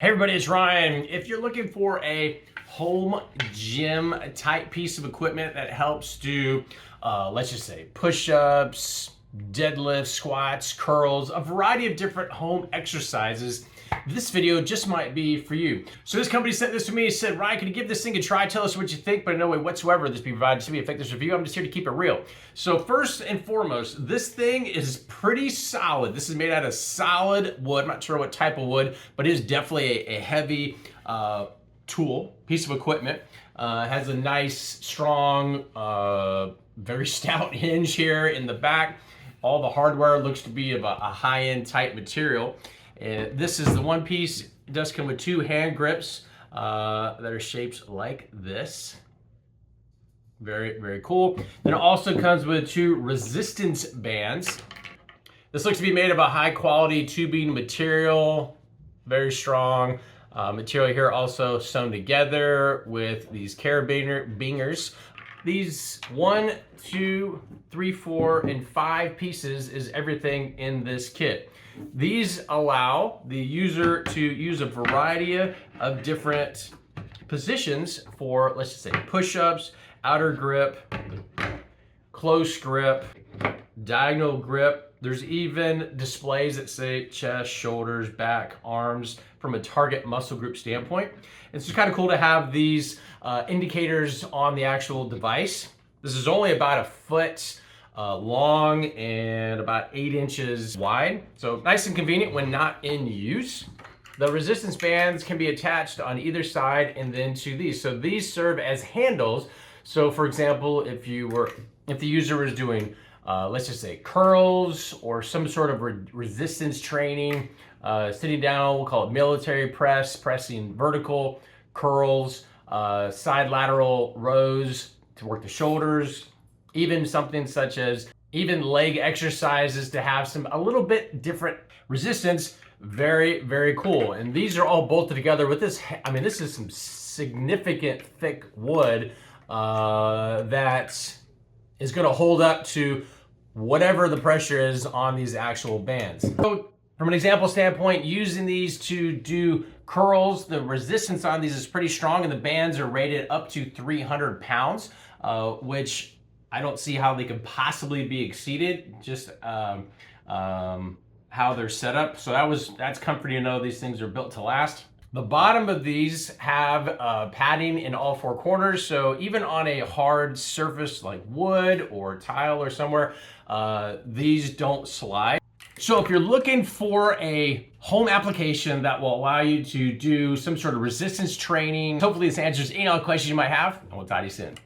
Hey everybody, it's Ryan. If you're looking for a home gym type piece of equipment that helps do, let's just say push-ups, deadlifts, squats, curls, a variety of different home exercises, this video just might be for you. So this company sent this to me and said, Ryan, can you give this thing a try? Tell us what you think, but in no way whatsoever this be provided to me affect this review. I'm just here to keep it real. So first and foremost, this thing is pretty solid. This is made out of solid wood. I'm not sure what type of wood, but it is definitely a heavy tool, piece of equipment. Has a nice, strong, very stout hinge here in the back. All the hardware looks to be of a high-end type material. And this is the one piece. It does come with two hand grips that are shaped like this. Very, very cool. Then it also comes with two resistance bands. This looks to be made of a high quality tubing material, very strong material here, also sewn together with these carabiners. These 1, 2, 3, 4, and 5 pieces is everything in this kit. These allow the user to use a variety of different positions for, let's just say, push-ups, outer grip, close grip, diagonal grip. There's even displays that say chest, shoulders, back, arms from a target muscle group standpoint. It's just kind of cool to have these indicators on the actual device. This is only about 1 foot long and about 8 inches wide. So nice and convenient when not in use. The resistance bands can be attached on either side and then to these. So these serve as handles. So for example, if the user was doing, let's just say curls or some sort of resistance training, sitting down, we'll call it military press, pressing vertical, curls, side lateral rows to work the shoulders, even something such as even leg exercises to have a little bit different resistance. Very, very cool. And these are all bolted together with this. I mean, this is some significant thick wood that is going to hold up to whatever the pressure is on these actual bands. So from an example standpoint, using these to do curls, the resistance on these is pretty strong, and the bands are rated up to 300 pounds, which I don't see how they could possibly be exceeded, just how they're set up. So that's comforting to know these things are built to last. The bottom of these have padding in all 4 corners, so even on a hard surface like wood or tile or somewhere, these don't slide. So if you're looking for a home application that will allow you to do some sort of resistance training, hopefully this answers any other questions you might have, and we'll talk to you soon.